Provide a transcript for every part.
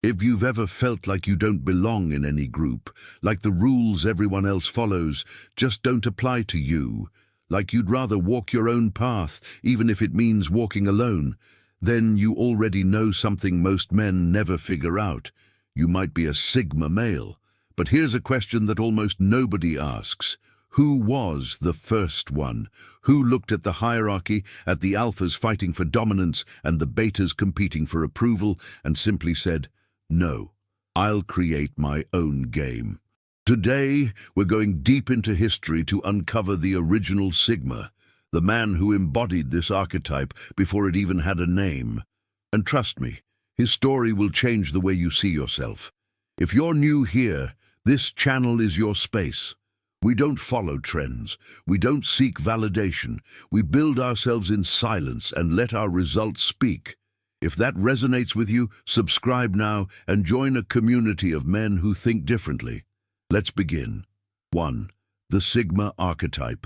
If you've ever felt like you don't belong in any group, like the rules everyone else follows just don't apply to you, like you'd rather walk your own path, even if it means walking alone, then you already know something most men never figure out. You might be a Sigma male. But here's a question that almost nobody asks. Who was the first one? Who looked at the hierarchy, at the alphas fighting for dominance and the betas competing for approval, and simply said, "No, I'll create my own game"? Today, we're going deep into history to uncover the original Sigma, the man who embodied this archetype before it even had a name. And trust me, his story will change the way you see yourself. If you're new here, this channel is your space. We don't follow trends. We don't seek validation. We build ourselves in silence and let our results speak. If that resonates with you, subscribe now and join a community of men who think differently. Let's begin. 1. The Sigma archetype.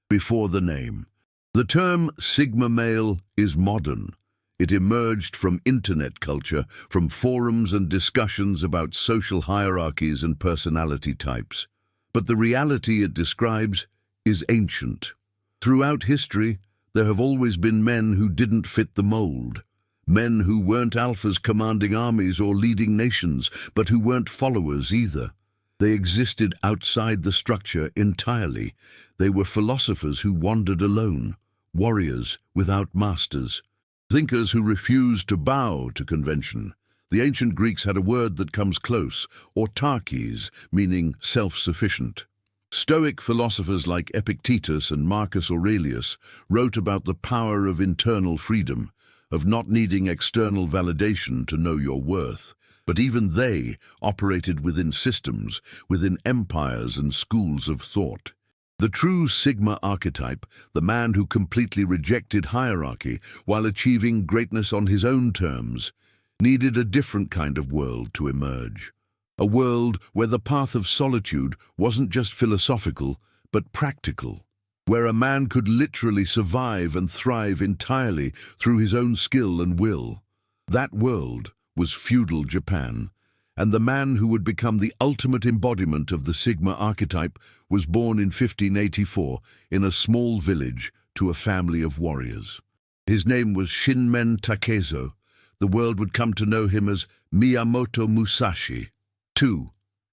Before the name. The term Sigma male is modern. It emerged from internet culture, from forums and discussions about social hierarchies and personality types. But the reality it describes is ancient. Throughout history, there have always been men who didn't fit the mold. Men who weren't alphas commanding armies or leading nations, but who weren't followers either. They existed outside the structure entirely. They were philosophers who wandered alone, warriors without masters, thinkers who refused to bow to convention. The ancient Greeks had a word that comes close, autarkies, meaning self-sufficient. Stoic philosophers like Epictetus and Marcus Aurelius wrote about the power of internal freedom, of not needing external validation to know your worth. But even they operated within systems, within empires and schools of thought. The true Sigma archetype, the man who completely rejected hierarchy while achieving greatness on his own terms, needed a different kind of world to emerge. A world where the path of solitude wasn't just philosophical, but practical. Where a man could literally survive and thrive entirely through his own skill and will. That world was feudal Japan, and the man who would become the ultimate embodiment of the Sigma archetype was born in 1584 in a small village to a family of warriors. His name was Shinmen Takezo. The world would come to know him as Miyamoto Musashi. 2.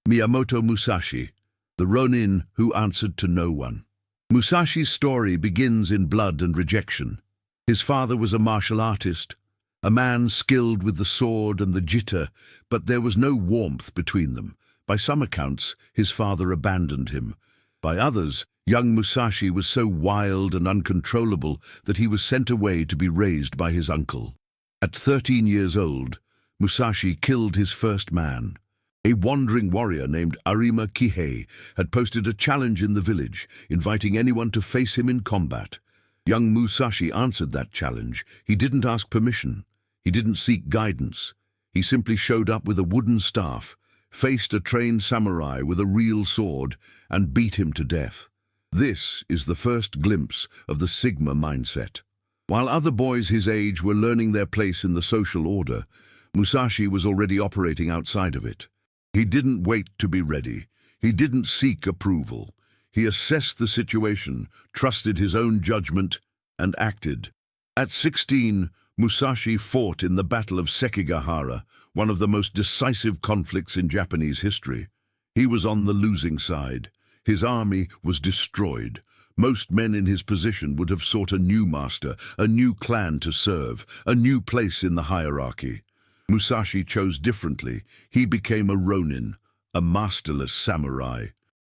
Miyamoto Musashi, the Ronin who answered to no one. Musashi's story begins in blood and rejection. His father was a martial artist, a man skilled with the sword and the jitter, but there was no warmth between them. By some accounts, his father abandoned him. By others, young Musashi was so wild and uncontrollable that he was sent away to be raised by his uncle. At 13 years old, Musashi killed his first man. A wandering warrior named Arima Kihei had posted a challenge in the village, inviting anyone to face him in combat. Young Musashi answered that challenge. He didn't ask permission. He didn't seek guidance. He simply showed up with a wooden staff, faced a trained samurai with a real sword, and beat him to death. This is the first glimpse of the Sigma mindset. While other boys his age were learning their place in the social order, Musashi was already operating outside of it. He didn't wait to be ready. He didn't seek approval. He assessed the situation, trusted his own judgment, and acted. At 16, Musashi fought in the Battle of Sekigahara, one of the most decisive conflicts in Japanese history. He was on the losing side. His army was destroyed. Most men in his position would have sought a new master, a new clan to serve, a new place in the hierarchy. Musashi chose differently. He became a Ronin, a masterless samurai.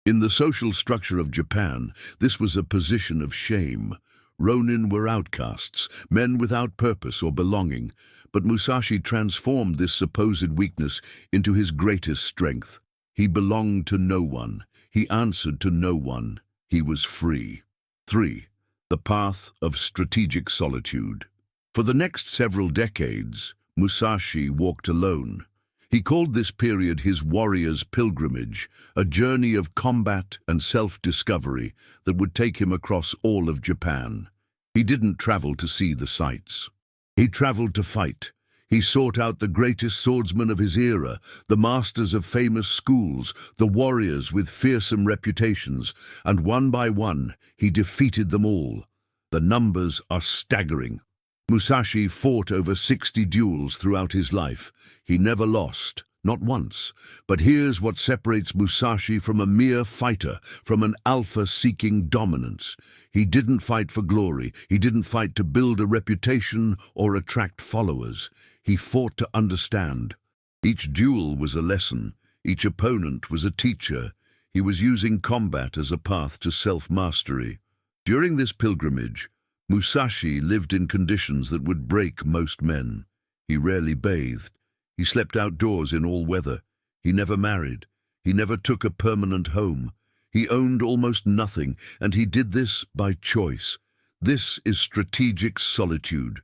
In the social structure of Japan, this was a position of shame. Ronin were outcasts, men without purpose or belonging, but Musashi transformed this supposed weakness into his greatest strength. He belonged to no one. He answered to no one. He was free. 3. The path of strategic solitude. For the next several decades, Musashi walked alone. He called this period his warrior's pilgrimage, a journey of combat and self-discovery that would take him across all of Japan. He didn't travel to see the sights. He traveled to fight. He sought out the greatest swordsmen of his era, the masters of famous schools, the warriors with fearsome reputations, and one by one he defeated them all. The numbers are staggering. Musashi fought over 60 duels throughout his life. He never lost, not once. But here's what separates Musashi from a mere fighter, from an alpha seeking dominance. He didn't fight for glory. He didn't fight to build a reputation or attract followers. He fought to understand. Each duel was a lesson. Each opponent was a teacher. He was using combat as a path to self-mastery. During this pilgrimage, Musashi lived in conditions that would break most men. He rarely bathed. He slept outdoors in all weather. He never married. He never took a permanent home. He owned almost nothing, and he did this by choice. This is strategic solitude.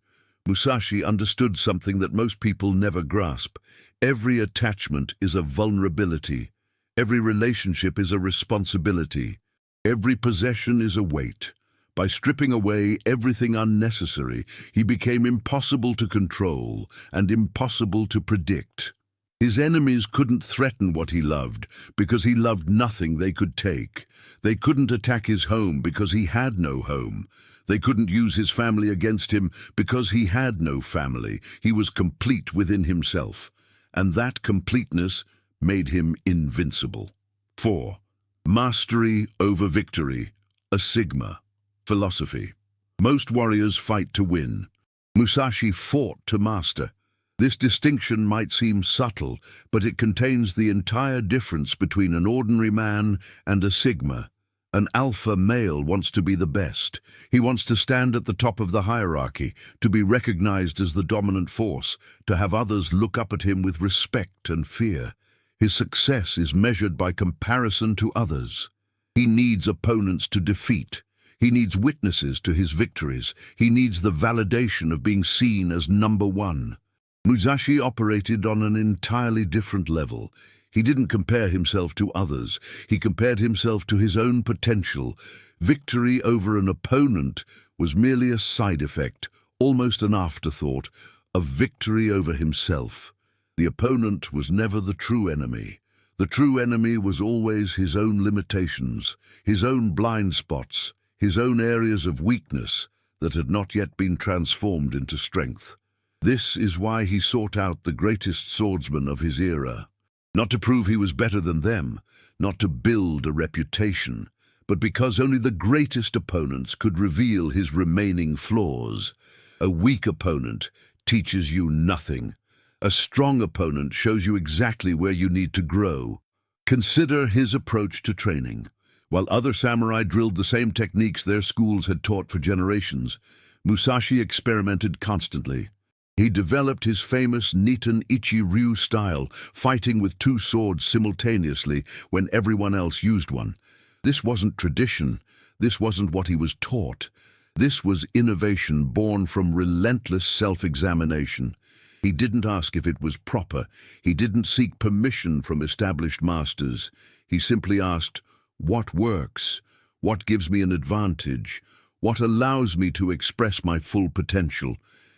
Musashi understood something that most people never grasp. Every attachment is a vulnerability. Every relationship is a responsibility. Every possession is a weight. By stripping away everything unnecessary, he became impossible to control and impossible to predict. His enemies couldn't threaten what he loved because he loved nothing they could take. They couldn't attack his home because he had no home. They couldn't use his family against him because he had no family. He was complete within himself, and that completeness made him invincible. 4. Mastery over victory, a sigma. Philosophy. Most warriors fight to win. Musashi fought to master. This distinction might seem subtle, but it contains the entire difference between an ordinary man and a sigma. An alpha male wants to be the best. He wants to stand at the top of the hierarchy, to be recognized as the dominant force, to have others look up at him with respect and fear. His success is measured by comparison to others. He needs opponents to defeat. He needs witnesses to his victories. He needs the validation of being seen as number one. Musashi operated on an entirely different level. He didn't compare himself to others. He compared himself to his own potential. Victory over an opponent was merely a side effect, almost an afterthought, of victory over himself. The opponent was never the true enemy. The true enemy was always his own limitations, his own blind spots, his own areas of weakness that had not yet been transformed into strength. This is why he sought out the greatest swordsmen of his era. Not to prove he was better than them, not to build a reputation, but because only the greatest opponents could reveal his remaining flaws. A weak opponent teaches you nothing. A strong opponent shows you exactly where you need to grow. Consider his approach to training. While other samurai drilled the same techniques their schools had taught for generations, Musashi experimented constantly. He developed his famous Nitan Ichi-Ryu style, fighting with two swords simultaneously when everyone else used one. This wasn't tradition. This wasn't what he was taught. This was innovation born from relentless self-examination. He didn't ask if it was proper. He didn't seek permission from established masters. He simply asked, what works? What gives me an advantage? What allows me to express my full potential?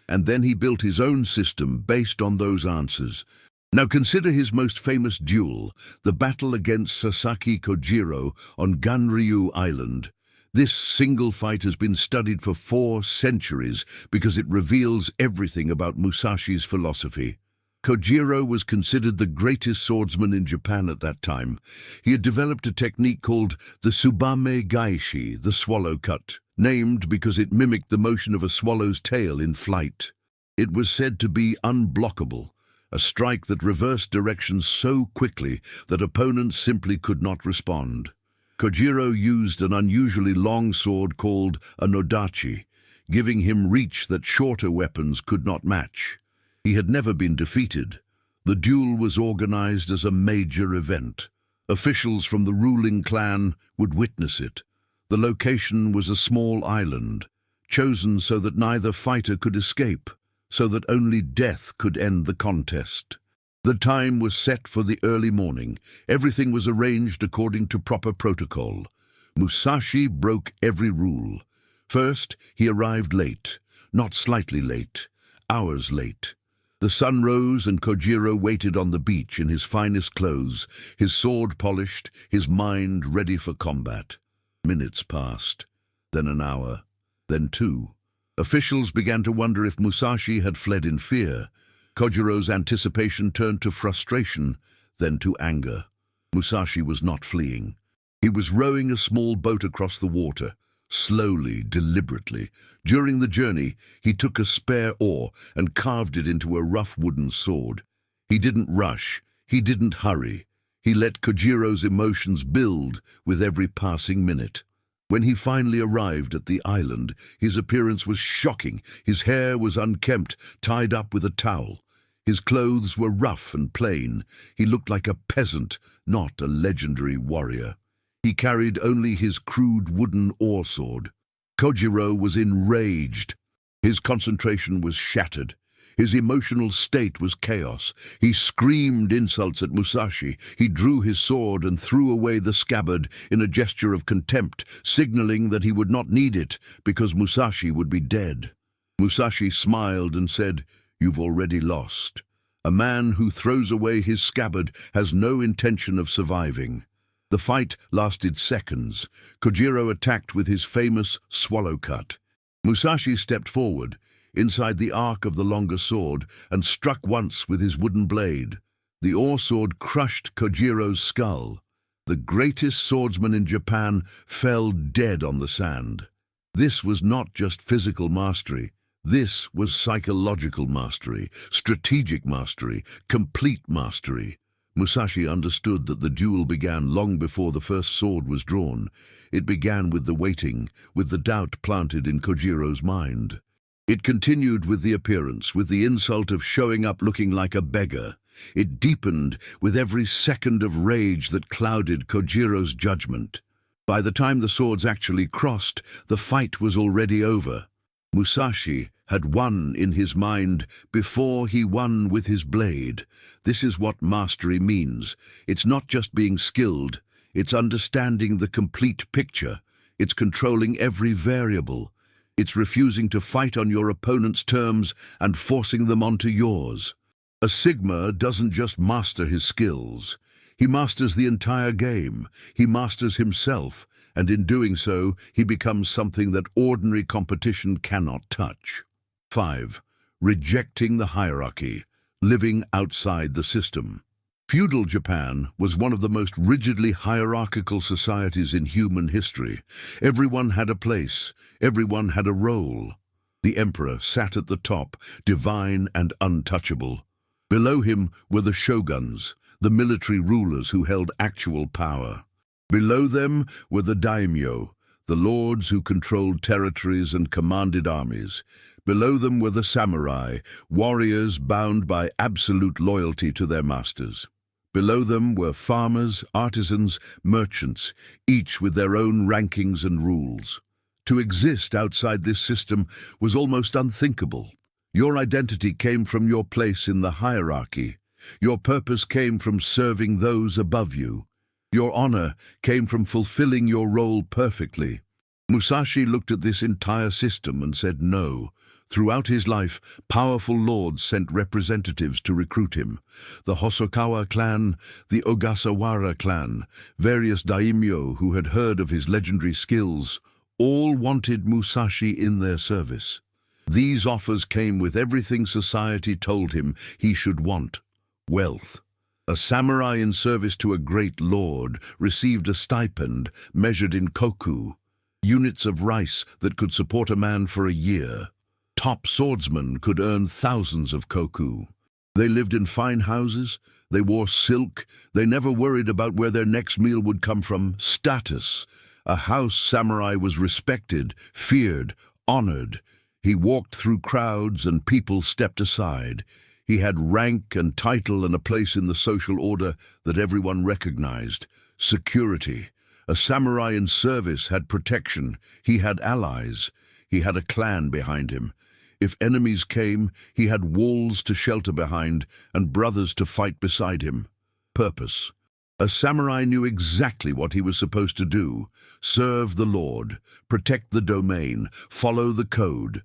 And then he built his own system based on those answers. Now consider his most famous duel, the battle against Sasaki Kojiro on Ganryu Island. This single fight has been studied for 4 centuries because it reveals everything about Musashi's philosophy. Kojiro was considered the greatest swordsman in Japan at that time. He had developed a technique called the Tsubame Gaishi, the swallow cut, named because it mimicked the motion of a swallow's tail in flight. It was said to be unblockable, a strike that reversed direction so quickly that opponents simply could not respond. Kojiro used an unusually long sword called a nodachi, giving him reach that shorter weapons could not match. He had never been defeated. The duel was organized as a major event. Officials from the ruling clan would witness it. The location was a small island, chosen so that neither fighter could escape, so that only death could end the contest. The time was set for the early morning. Everything was arranged according to proper protocol. Musashi broke every rule. First, he arrived late, not slightly late, hours late. The sun rose and Kojiro waited on the beach in his finest clothes, his sword polished, his mind ready for combat. Minutes passed, then an hour, then two. Officials began to wonder if Musashi had fled in fear. Kojiro's anticipation turned to frustration, then to anger. Musashi was not fleeing. He was rowing a small boat across the water, slowly, deliberately. During the journey, he took a spare oar and carved it into a rough wooden sword. He didn't rush, he didn't hurry. He let Kojiro's emotions build with every passing minute. When he finally arrived at the island, his appearance was shocking. His hair was unkempt, tied up with a towel. His clothes were rough and plain. He looked like a peasant, not a legendary warrior. He carried only his crude wooden oar sword. Kojiro was enraged. His concentration was shattered. His emotional state was chaos. He screamed insults at Musashi. He drew his sword and threw away the scabbard in a gesture of contempt, signaling that he would not need it because Musashi would be dead. Musashi smiled and said, "You've already lost. A man who throws away his scabbard has no intention of surviving." The fight lasted seconds. Kojiro attacked with his famous swallow cut. Musashi stepped forward, inside the arc of the longer sword, and struck once with his wooden blade. The oar sword crushed Kojiro's skull. The greatest swordsman in Japan fell dead on the sand. This was not just physical mastery. This was psychological mastery, strategic mastery, complete mastery. Musashi understood that the duel began long before the first sword was drawn. It began with the waiting, with the doubt planted in Kojiro's mind. It continued with the appearance, with the insult of showing up looking like a beggar. It deepened with every second of rage that clouded Kojiro's judgment. By the time the swords actually crossed, the fight was already over. Musashi had won in his mind before he won with his blade. This is what mastery means. It's not just being skilled, it's understanding the complete picture. It's controlling every variable. It's refusing to fight on your opponent's terms and forcing them onto yours. A Sigma doesn't just master his skills. He masters the entire game. He masters himself, and in doing so, he becomes something that ordinary competition cannot touch. 5. Rejecting the hierarchy, living outside the system. Feudal Japan was one of the most rigidly hierarchical societies in human history. Everyone had a place, everyone had a role. The emperor sat at the top, divine and untouchable. Below him were the shoguns, the military rulers who held actual power. Below them were the daimyo, the lords who controlled territories and commanded armies. Below them were the samurai, warriors bound by absolute loyalty to their masters. Below them were farmers, artisans, merchants, each with their own rankings and rules. To exist outside this system was almost unthinkable. Your identity came from your place in the hierarchy. Your purpose came from serving those above you. Your honor came from fulfilling your role perfectly. Musashi looked at this entire system and said no. Throughout his life, powerful lords sent representatives to recruit him. The Hosokawa clan, the Ogasawara clan, various daimyo who had heard of his legendary skills, all wanted Musashi in their service. These offers came with everything society told him he should want: wealth. A samurai in service to a great lord received a stipend measured in koku, units of rice that could support a man for a year. Top swordsmen could earn thousands of koku. They lived in fine houses, they wore silk, they never worried about where their next meal would come from. Status. A house samurai was respected, feared, honored. He walked through crowds and people stepped aside. He had rank and title and a place in the social order that everyone recognized. Security. A samurai in service had protection. He had allies. He had a clan behind him. If enemies came, he had walls to shelter behind and brothers to fight beside him. Purpose. A samurai knew exactly what he was supposed to do: serve the Lord, protect the domain, follow the code.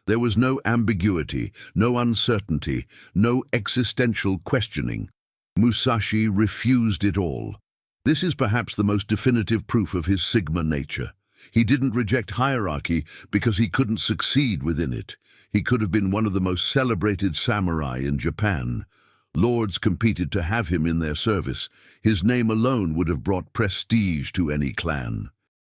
There was no ambiguity, no uncertainty, no existential questioning. Musashi refused it all. This is perhaps the most definitive proof of his Sigma nature. He didn't reject hierarchy because he couldn't succeed within it. He could have been one of the most celebrated samurai in Japan. Lords competed to have him in their service. His name alone would have brought prestige to any clan.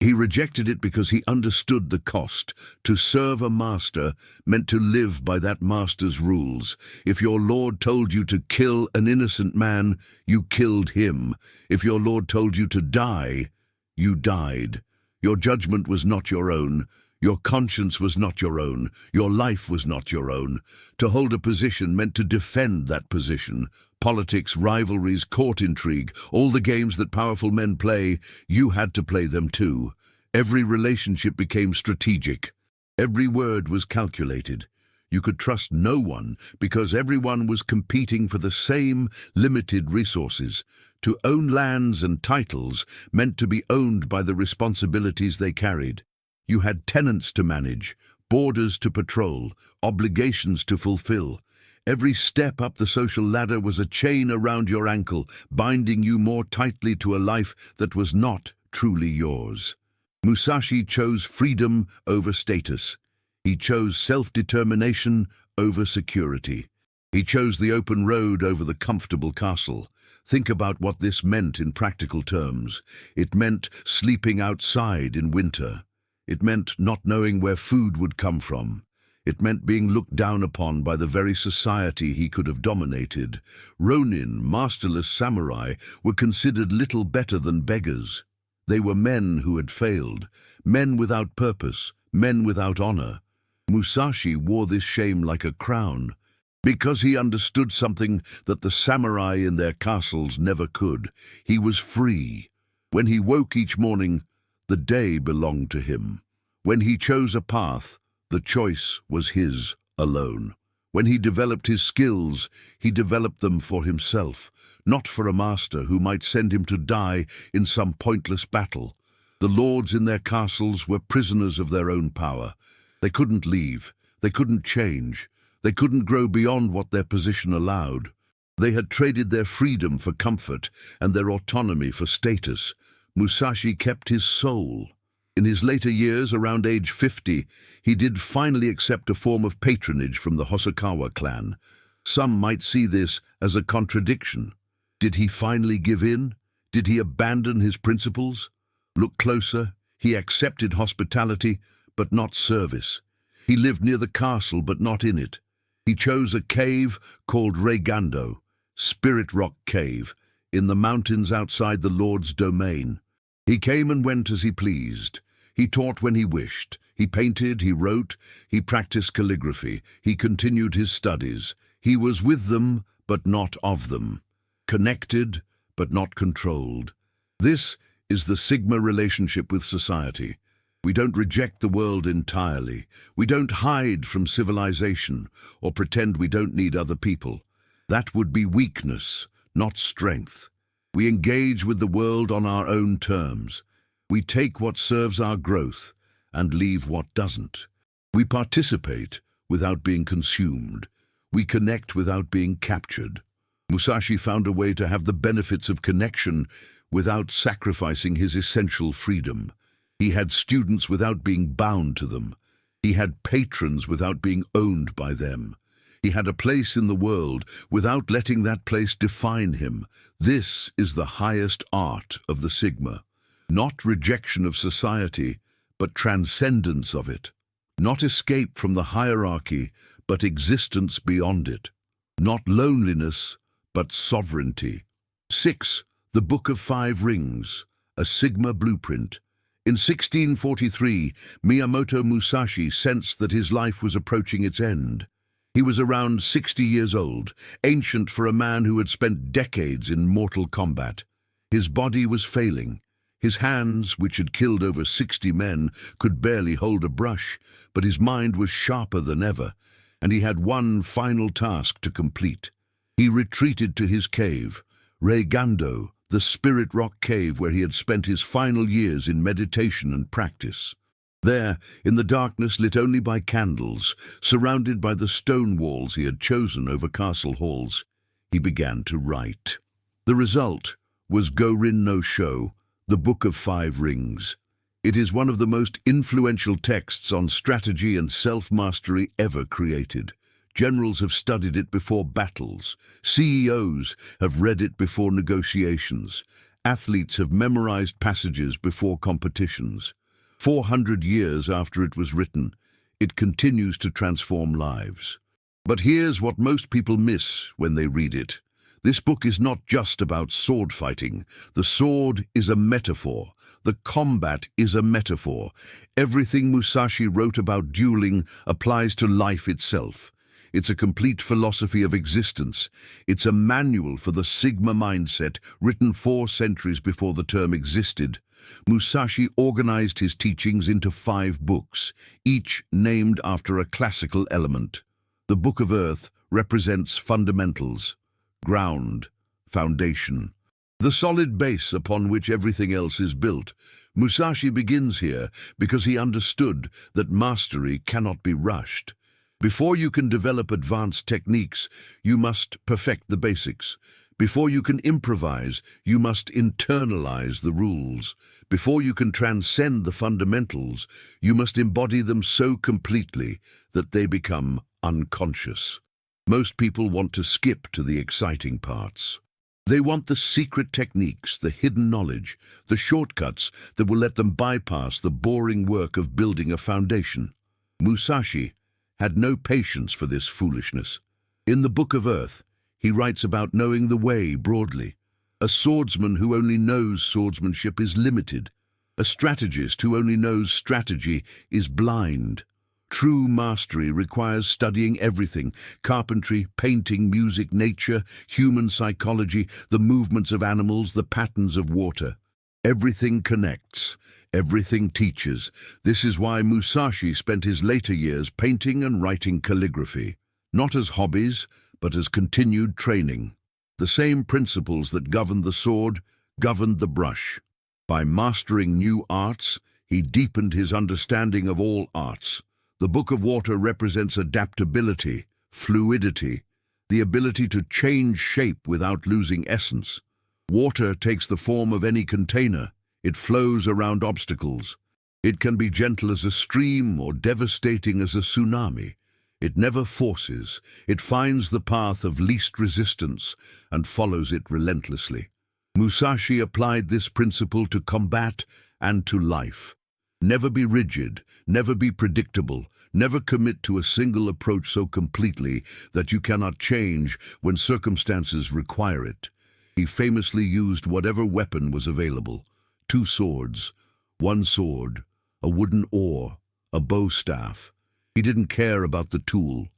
He rejected it because he understood the cost. To serve a master meant to live by that master's rules. If your lord told you to kill an innocent man, you killed him. If your lord told you to die, you died. Your judgment was not your own. Your conscience was not your own. Your life was not your own. To hold a position meant to defend that position. Politics, rivalries, court intrigue, all the games that powerful men play, you had to play them too. Every relationship became strategic. Every word was calculated. You could trust no one because everyone was competing for the same limited resources. To own lands and titles meant to be owned by the responsibilities they carried. You had tenants to manage, borders to patrol, obligations to fulfill. Every step up the social ladder was a chain around your ankle, binding you more tightly to a life that was not truly yours. Musashi chose freedom over status. He chose self-determination over security. He chose the open road over the comfortable castle. Think about what this meant in practical terms. It meant sleeping outside in winter. It meant not knowing where food would come from. It meant being looked down upon by the very society he could have dominated. Ronin, masterless samurai, were considered little better than beggars. They were men who had failed, men without purpose, men without honor. Musashi wore this shame like a crown, because he understood something that the samurai in their castles never could. He was free. When he woke each morning, the day belonged to him. When he chose a path, the choice was his alone. When he developed his skills, he developed them for himself, not for a master who might send him to die in some pointless battle. The lords in their castles were prisoners of their own power. They couldn't leave. They couldn't change. They couldn't grow beyond what their position allowed. They had traded their freedom for comfort and their autonomy for status. Musashi kept his soul. In his later years, around age 50, he did finally accept a form of patronage from the Hosokawa clan. Some might see this as a contradiction. Did he finally give in? Did he abandon his principles? Look closer. He accepted hospitality, but not service. He lived near the castle, but not in it. He chose a cave called Reigando, Spirit Rock Cave, in the mountains outside the Lord's domain. He came and went as he pleased. He taught when he wished. He painted, he wrote, he practiced calligraphy. He continued his studies. He was with them, but not of them. Connected, but not controlled. This is the Sigma relationship with society. We don't reject the world entirely. We don't hide from civilization or pretend we don't need other people. That would be weakness, not strength. We engage with the world on our own terms. We take what serves our growth and leave what doesn't. We participate without being consumed. We connect without being captured. Musashi found a way to have the benefits of connection without sacrificing his essential freedom. He had students without being bound to them. He had patrons without being owned by them. He had a place in the world without letting that place define him. This is the highest art of the Sigma. Not rejection of society, but transcendence of it. Not escape from the hierarchy, but existence beyond it. Not loneliness, but sovereignty. 6. The Book of Five Rings, a Sigma blueprint. In 1643, Miyamoto Musashi sensed that his life was approaching its end. He was around 60 years old, ancient for a man who had spent decades in mortal combat. His body was failing. His hands, which had killed over 60 men, could barely hold a brush, but his mind was sharper than ever, and he had one final task to complete. He retreated to his cave, Reigando, the Spirit Rock Cave where he had spent his final years in meditation and practice. There, in the darkness lit only by candles, surrounded by the stone walls he had chosen over castle halls, he began to write. The result was Go-Rin no Sho, the Book of Five Rings. It is one of the most influential texts on strategy and self-mastery ever created. Generals have studied it before battles. CEOs have read it before negotiations. Athletes have memorized passages before competitions. 400 years after it was written, it continues to transform lives. But here's what most people miss when they read it. This book is not just about sword fighting. The sword is a metaphor. The combat is a metaphor. Everything Musashi wrote about dueling applies to life itself. It's a complete philosophy of existence. It's a manual for the Sigma mindset, written 4 centuries before the term existed. Musashi organized his teachings into 5 books, each named after a classical element. The Book of Earth represents fundamentals, ground, foundation, the solid base upon which everything else is built. Musashi begins here because he understood that mastery cannot be rushed. Before you can develop advanced techniques, you must perfect the basics. Before you can improvise, you must internalize the rules. Before you can transcend the fundamentals, you must embody them so completely that they become unconscious. Most people want to skip to the exciting parts. They want the secret techniques, the hidden knowledge, the shortcuts that will let them bypass the boring work of building a foundation. Musashi had no patience for this foolishness. In the Book of Earth, he writes about knowing the way broadly. A swordsman who only knows swordsmanship is limited. A strategist who only knows strategy is blind. True mastery requires studying everything: carpentry, painting, music, nature, human psychology, the movements of animals, the patterns of water. Everything connects. Everything teaches. This is why Musashi spent his later years painting and writing calligraphy, not as hobbies, but as continued training. The same principles that governed the sword governed the brush. By mastering new arts, he deepened his understanding of all arts. The Book of Water represents adaptability, fluidity, the ability to change shape without losing essence. Water takes the form of any container. It flows around obstacles. It can be gentle as a stream or devastating as a tsunami. It never forces. It finds the path of least resistance and follows it relentlessly. Musashi applied this principle to combat and to life. Never be rigid, never be predictable, never commit to a single approach so completely that you cannot change when circumstances require it. He famously used whatever weapon was available: 2 swords, 1 sword, a wooden oar, a bow staff. He didn't care about the tool,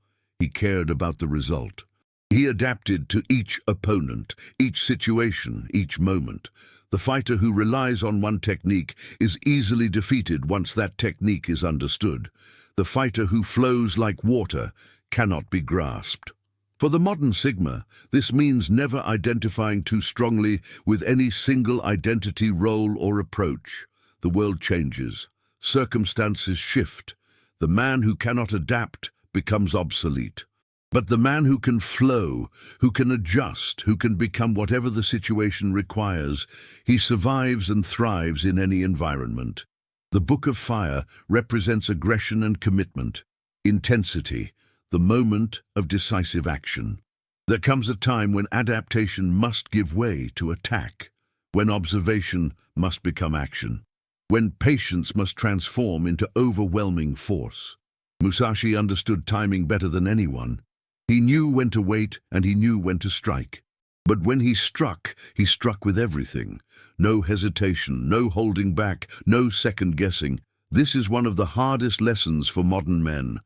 he cared about the result. He adapted to each opponent, each situation, each moment. The fighter who relies on one technique is easily defeated once that technique is understood. The fighter who flows like water cannot be grasped. For the modern Sigma, this means never identifying too strongly with any single identity, role, or approach. The world changes. Circumstances shift. The man who cannot adapt becomes obsolete. But the man who can flow, who can adjust, who can become whatever the situation requires, he survives and thrives in any environment. The Book of Fire represents aggression and commitment, intensity, the moment of decisive action. There comes a time when adaptation must give way to attack, when observation must become action, when patience must transform into overwhelming force. Musashi understood timing better than anyone. He knew when to wait and he knew when to strike. But when he struck with everything. No hesitation, no holding back, no second guessing. This is one of the hardest lessons for modern men.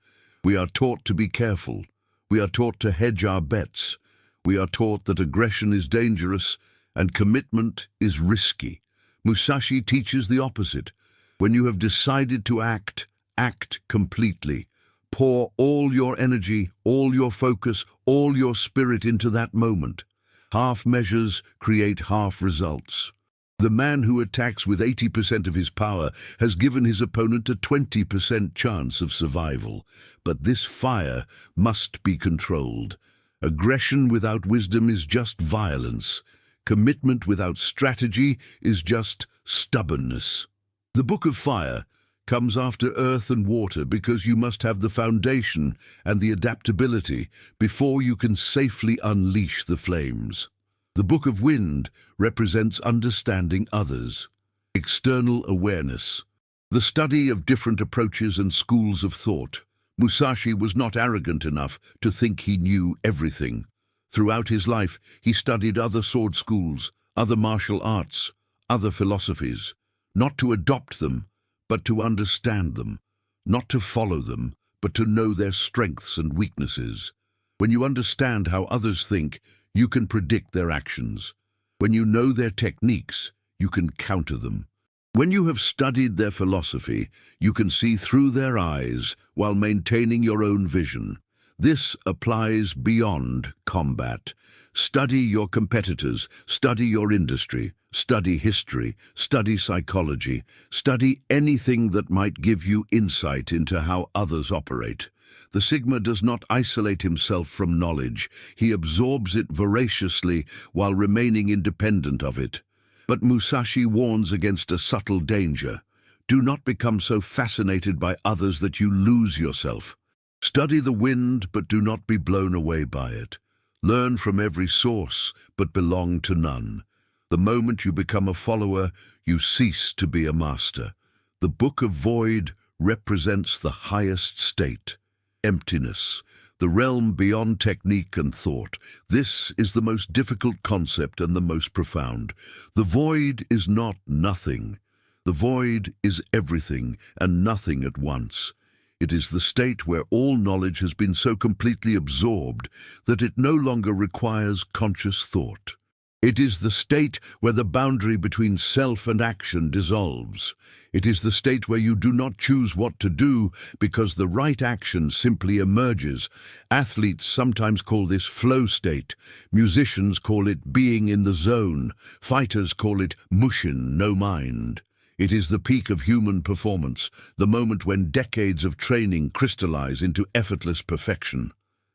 We are taught to be careful. We are taught to hedge our bets. We are taught that aggression is dangerous and commitment is risky. Musashi teaches the opposite. When you have decided to act, act completely. Pour all your energy, all your focus, all your spirit into that moment. Half measures create half results. The man who attacks with 80% of his power has given his opponent a 20% chance of survival. But this fire must be controlled. Aggression without wisdom is just violence. Commitment without strategy is just stubbornness. The Book of Fire comes after earth and water because you must have the foundation and the adaptability before you can safely unleash the flames. The Book of Wind represents understanding others, external awareness, the study of different approaches and schools of thought. Musashi was not arrogant enough to think he knew everything. Throughout his life, he studied other sword schools, other martial arts, other philosophies, not to adopt them, but to understand them, not to follow them, but to know their strengths and weaknesses. When you understand how others think, you can predict their actions. When you know their techniques, you can counter them. When you have studied their philosophy, you can see through their eyes while maintaining your own vision. This applies beyond combat. Study your competitors, study your industry, study history, study psychology, study anything that might give you insight into how others operate. The Sigma does not isolate himself from knowledge. He absorbs it voraciously while remaining independent of it. But Musashi warns against a subtle danger. Do not become so fascinated by others that you lose yourself. Study the wind, but do not be blown away by it. Learn from every source, but belong to none. The moment you become a follower, you cease to be a master. The Book of Void represents the highest state. Emptiness, the realm beyond technique and thought. This is the most difficult concept and the most profound. The void is not nothing. The void is everything and nothing at once. It is the state where all knowledge has been so completely absorbed that it no longer requires conscious thought. It is the state where the boundary between self and action dissolves. It is the state where you do not choose what to do because the right action simply emerges. Athletes sometimes call this flow state. Musicians call it being in the zone. Fighters call it mushin, no mind. It is the peak of human performance, the moment when decades of training crystallize into effortless perfection.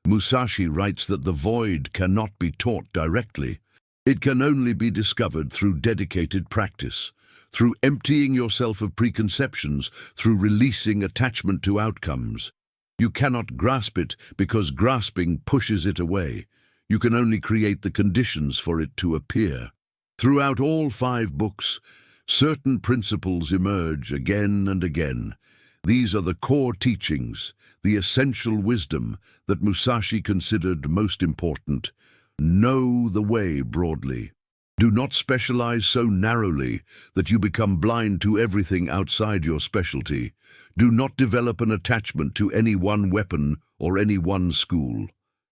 Musashi writes that the void cannot be taught directly. It can only be discovered through dedicated practice, through emptying yourself of preconceptions, through releasing attachment to outcomes. You cannot grasp it because grasping pushes it away. You can only create the conditions for it to appear. Throughout all 5 books, certain principles emerge again and again. These are the core teachings, the essential wisdom that Musashi considered most important. Know the way broadly. Do not specialize so narrowly that you become blind to everything outside your specialty. Do not develop an attachment to any one weapon or any one school.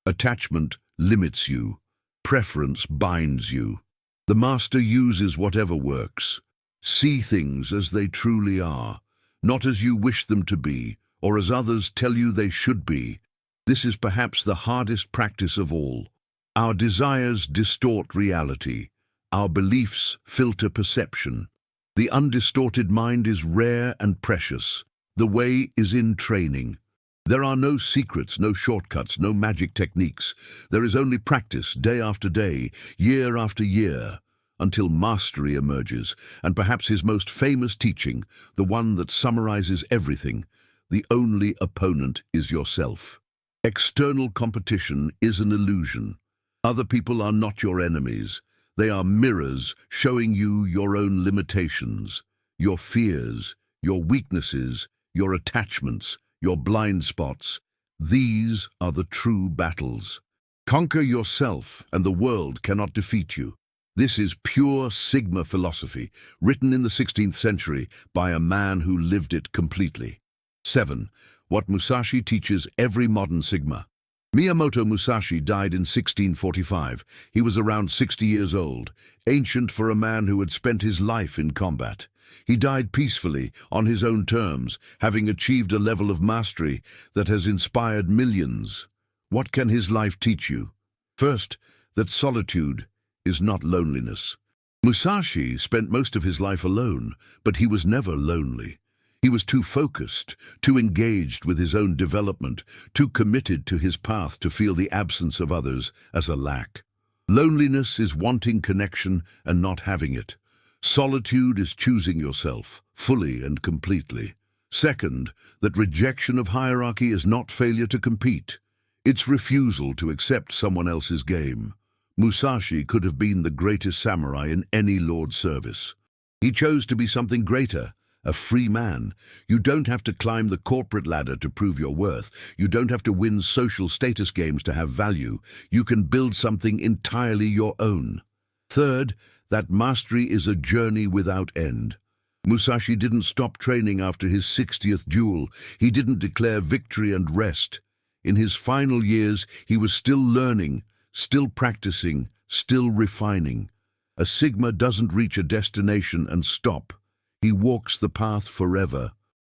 Attachment limits you. Preference binds you. The master uses whatever works. See things as they truly are, not as you wish them to be, or as others tell you they should be. This is perhaps the hardest practice of all. Our desires distort reality. Our beliefs filter perception. The undistorted mind is rare and precious. The way is in training. There are no secrets, no shortcuts, no magic techniques. There is only practice, day after day, year after year, until mastery emerges, and perhaps his most famous teaching, the one that summarizes everything: the only opponent is yourself. External competition is an illusion. Other people are not your enemies. They are mirrors showing you your own limitations, your fears, your weaknesses, your attachments, your blind spots. These are the true battles. Conquer yourself, and the world cannot defeat you. This is pure Sigma philosophy, written in the 16th century by a man who lived it completely. 7. What Musashi teaches every modern Sigma. Miyamoto Musashi died in 1645. He was around 60 years old, ancient for a man who had spent his life in combat. He died peacefully, on his own terms, having achieved a level of mastery that has inspired millions. What can his life teach you? First, that solitude is not loneliness. Musashi spent most of his life alone, but he was never lonely. He was too focused, too engaged with his own development, too committed to his path to feel the absence of others as a lack. Loneliness is wanting connection and not having it. Solitude is choosing yourself, fully and completely. Second, that rejection of hierarchy is not failure to compete. It's refusal to accept someone else's game. Musashi could have been the greatest samurai in any lord's service. He chose to be something greater, a free man. You don't have to climb the corporate ladder to prove your worth. You don't have to win social status games to have value. You can build something entirely your own. Third, that mastery is a journey without end. Musashi didn't stop training after his 60th duel. He didn't declare victory and rest. In his final years, he was still learning, still practicing, still refining. A Sigma doesn't reach a destination and stop. He walks the path forever.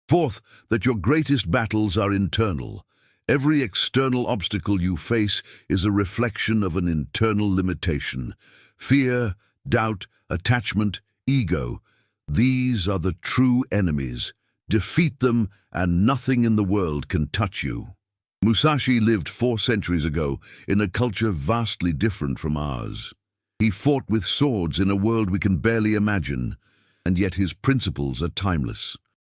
Fourth, that your greatest battles are internal. Every external obstacle you face is a reflection of an internal limitation. Fear, doubt, attachment, ego. These are the true enemies. Defeat them and nothing in the world can touch you. Musashi lived 4 centuries ago in a culture vastly different from ours. He fought with swords in a world we can barely imagine, and yet his principles are timeless.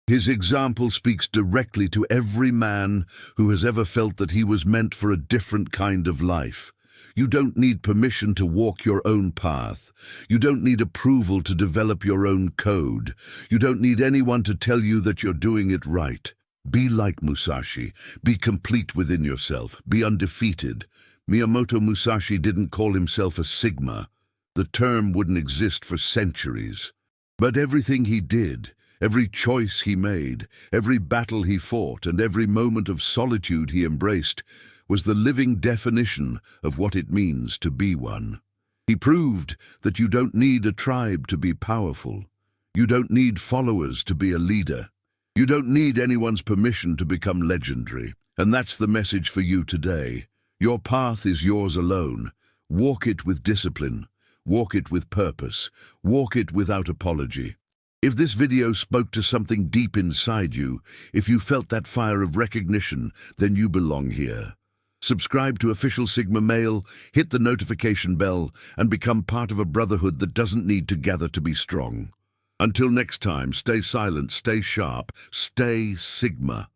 His example speaks directly to every man who has ever felt that he was meant for a different kind of life. You don't need permission to walk your own path. You don't need approval to develop your own code. You don't need anyone to tell you that you're doing it right. Be like Musashi. Be complete within yourself. Be undefeated. Miyamoto Musashi didn't call himself a Sigma. The term wouldn't exist for centuries. But everything he did, every choice he made, every battle he fought, and every moment of solitude he embraced was the living definition of what it means to be one. He proved that you don't need a tribe to be powerful. You don't need followers to be a leader. You don't need anyone's permission to become legendary. And that's the message for you today. Your path is yours alone. Walk it with discipline. Walk it with purpose. Walk it without apology. If this video spoke to something deep inside you, if you felt that fire of recognition, then you belong here. Subscribe to Official Sigma Male, hit the notification bell, and become part of a brotherhood that doesn't need to gather to be strong. Until next time, stay silent, stay sharp, stay Sigma.